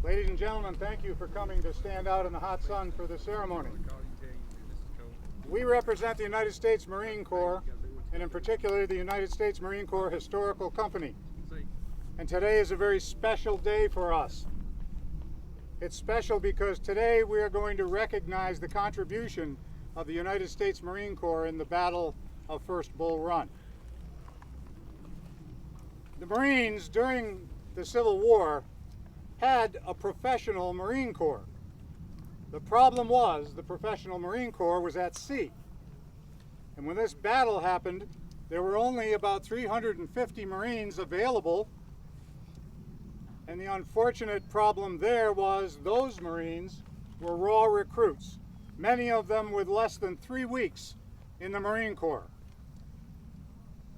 Ladies and gentlemen, thank you for coming to stand out in the hot sun for the ceremony. We represent the United States Marine Corps, and in particular the United States Marine Corps Historical Company. And today is a very special day for us. It's special because today we are going to recognize the contribution of the United States Marine Corps in the Battle of First Bull Run. The Marines, during the Civil War, had a professional Marine Corps. The problem was the professional Marine Corps was at sea. And when this battle happened, there were only about 350 Marines available. And the unfortunate problem there was those Marines were raw recruits, many of them with less than 3 weeks in the Marine Corps.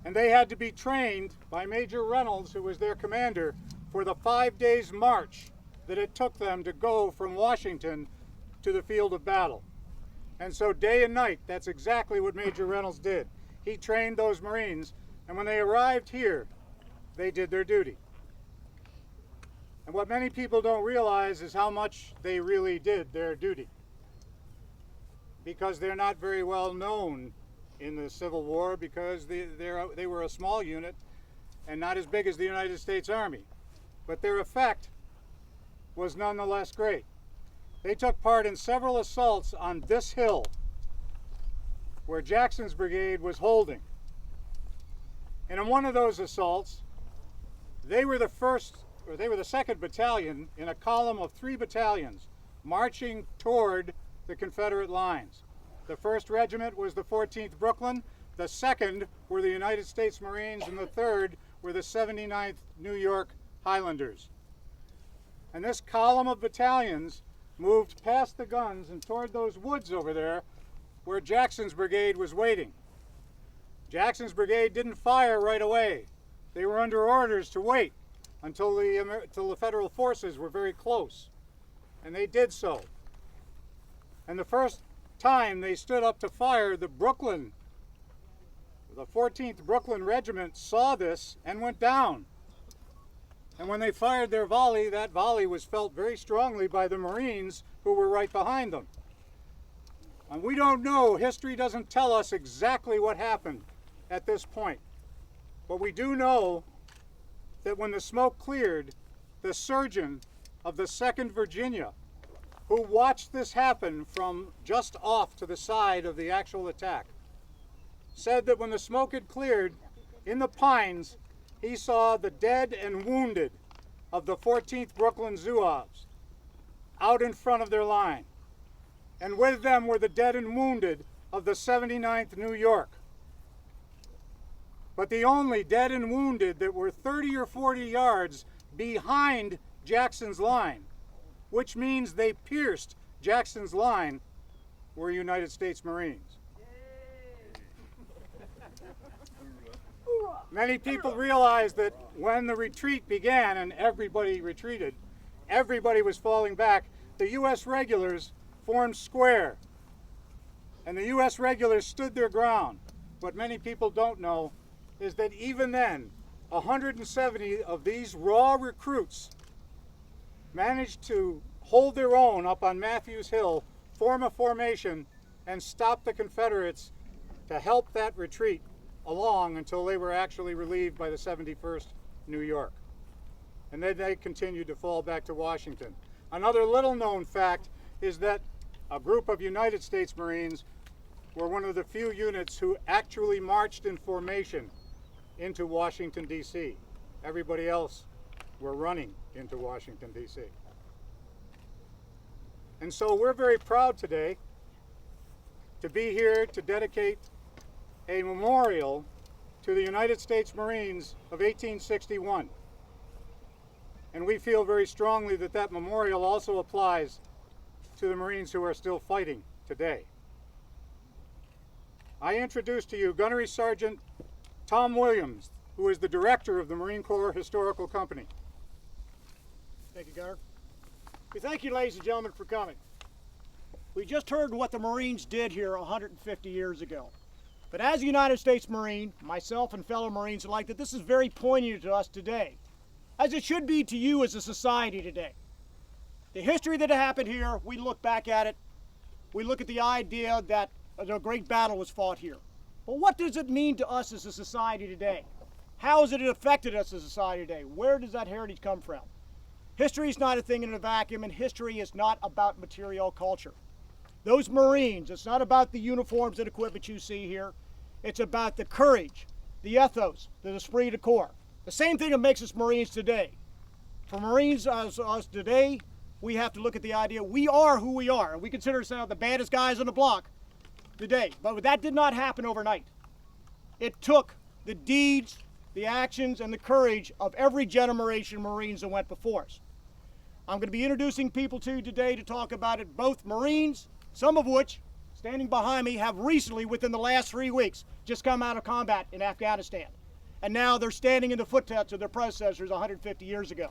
And they had to be trained by Major Reynolds, who was their commander, for the 5 days march that it took them to go from Washington to the field of battle. And so day and night, that's exactly what Major Reynolds did. He trained those Marines, and when they arrived here, they did their duty. And what many people don't realize is how much they really did their duty, because they're not very well known in the Civil War, because they were a small unit and not as big as the United States Army. But their effect was nonetheless great. They took part in several assaults on this hill where Jackson's brigade was holding. And in one of those assaults, they were the second battalion in a column of 3 battalions marching toward the Confederate lines. The 1st Regiment was the 14th Brooklyn, the 2nd were the United States Marines, and the 3rd were the 79th New York Highlanders. And this column of battalions moved past the guns and toward those woods over there where Jackson's brigade was waiting. Jackson's brigade didn't fire right away. They were under orders to wait until the Federal forces were very close. And they did so. And the first time they stood up to fire, the 14th Brooklyn Regiment saw this and went down. And when they fired their volley, that volley was felt very strongly by the Marines who were right behind them. And we don't know, history doesn't tell us exactly what happened at this point. But we do know that when the smoke cleared, the surgeon of the 2nd Virginia, who watched this happen from just off to the side of the actual attack, said that when the smoke had cleared, in the pines, he saw the dead and wounded of the 14th Brooklyn Zouaves out in front of their line. And with them were the dead and wounded of the 79th New York. But the only dead and wounded that were 30 or 40 yards behind Jackson's line, which means they pierced Jackson's line, were United States Marines. Many people realized that when the retreat began and everybody retreated, everybody was falling back, the U.S. regulars formed square. And the U.S. regulars stood their ground. What many people don't know is that even then, 170 of these raw recruits managed to hold their own up on Matthews Hill, form a formation, and stop the Confederates to help that retreat along until they were actually relieved by the 71st New York. And then they continued to fall back to Washington. Another little known fact is that a group of United States Marines were one of the few units who actually marched in formation into Washington, D.C. Everybody else were running into Washington, D.C. And so we're very proud today to be here to dedicate a memorial to the United States Marines of 1861. And we feel very strongly that that memorial also applies to the Marines who are still fighting today. I introduce to you Gunnery Sergeant Tom Williams, who is the director of the Marine Corps Historical Company. Thank you, Gunner. We thank you, ladies and gentlemen, for coming. We just heard what the Marines did here 150 years ago. But as a United States Marine, myself and fellow Marines alike, that this is very poignant to us today, as it should be to you as a society today. The history that happened here, we look back at it, we look at the idea that a great battle was fought here. But what does it mean to us as a society today? How has it affected us as a society today? Where does that heritage come from? History is not a thing in a vacuum, and history is not about material culture. Those Marines, it's not about the uniforms and equipment you see here. It's about the courage, the ethos, the esprit de corps. The same thing that makes us Marines today. For Marines as us today, we have to look at the idea we are who we are, and we consider ourselves the baddest guys on the block today. But that did not happen overnight. It took the deeds, the actions, and the courage of every generation of Marines that went before us. I'm going to be introducing people to you today to talk about it, both Marines, some of which, standing behind me, have recently, within the last 3 weeks, just come out of combat in Afghanistan. And now they're standing in the footsteps of their predecessors 150 years ago.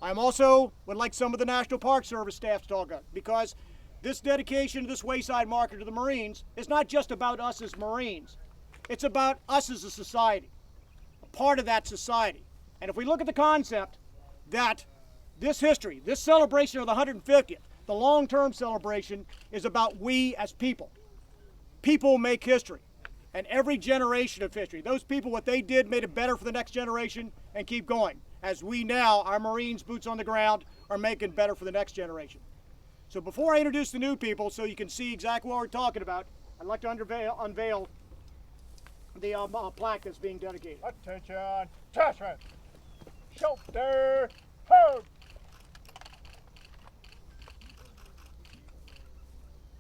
I also would like some of the National Park Service staff to talk about, because this dedication to this wayside marker to the Marines is not just about us as Marines. It's about us as a society, a part of that society. And if we look at the concept that this history, this celebration of the 150th, the long-term celebration, is about we as people. People make history, and every generation of history. Those people, what they did, made it better for the next generation, and keep going. As we now, our Marines, boots on the ground, are making better for the next generation. So before I introduce the new people, so you can see exactly what we're talking about, I'd like to unveil the plaque that's being dedicated. Attention, attachment, shoulder, hold.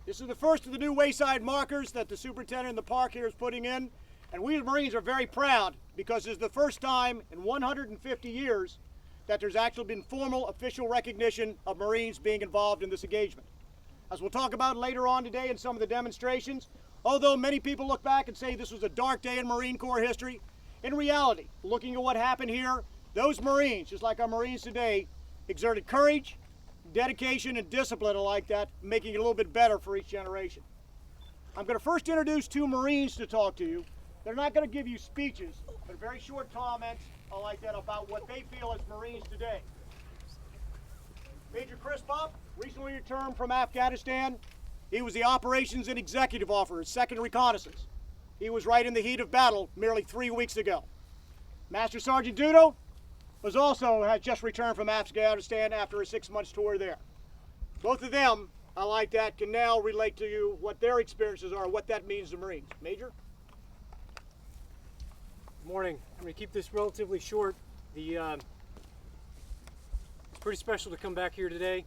This is the first of the new wayside markers that the superintendent of the park here is putting in. And we as Marines are very proud because it's the first time in 150 years that there's actually been formal official recognition of Marines being involved in this engagement. As we'll talk about later on today in some of the demonstrations, although many people look back and say this was a dark day in Marine Corps history, in reality, looking at what happened here, those Marines, just like our Marines today, exerted courage, dedication, and discipline like that, making it a little bit better for each generation. I'm going to first introduce two Marines to talk to you. They're not going to give you speeches, but very short comments like that about what they feel as Marines today. Major Chris Bob, recently returned from Afghanistan. He was the Operations and Executive Officer, 2nd Reconnaissance. He was right in the heat of battle merely 3 weeks ago. Master Sergeant Dudo has just returned from Afghanistan after a 6-month tour there. Both of them, I like that, can now relate to you what their experiences are, what that means to Marines. Major? Good morning. I'm going to keep this relatively short. It's pretty special to come back here today.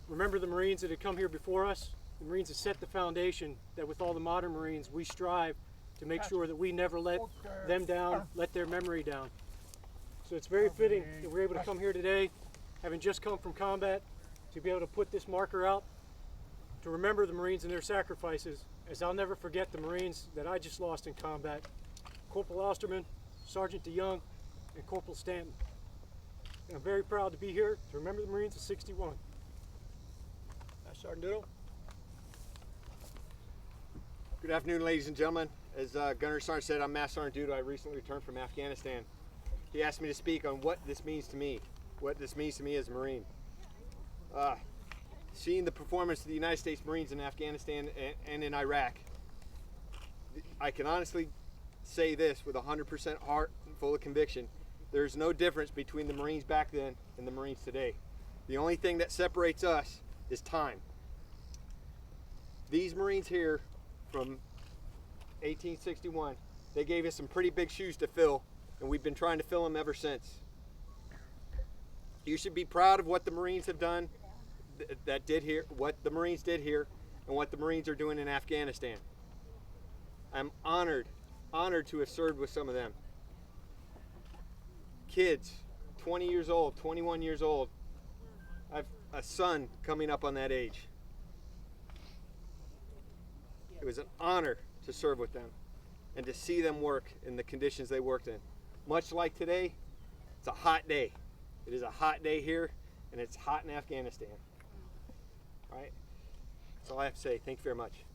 Remember the Marines that had come here before us. The Marines that set the foundation that with all the modern Marines we strive to make sure that we never let them down, let their memory down. So it's very fitting that we're able to come here today, having just come from combat, to be able to put this marker out, to remember the Marines and their sacrifices, as I'll never forget the Marines that I just lost in combat. Corporal Osterman, Sergeant DeYoung, and Corporal Stanton. And I'm very proud to be here to remember the Marines of 61. Sergeant Dudo? Good afternoon, ladies and gentlemen. As Gunner Sergeant said, I'm Master Sergeant Dudo. I recently returned from Afghanistan. He asked me to speak on what this means to me, what this means to me as a Marine. Seeing the performance of the United States Marines in Afghanistan and in Iraq, I can honestly say this with 100% heart and full of conviction. There's no difference between the Marines back then and the Marines today. The only thing that separates us is time. These Marines here from 1861, they gave us some pretty big shoes to fill, and we've been trying to fill them ever since. You should be proud of what the Marines have done, what the Marines did here, and what the Marines are doing in Afghanistan. I'm honored to have served with some of them. Kids, 20 years old, 21 years old. I have a son coming up on that age. It was an honor to serve with them and to see them work in the conditions they worked in. Much like today, it's a hot day. It is a hot day here, and it's hot in Afghanistan. All right? That's all I have to say. Thank you very much.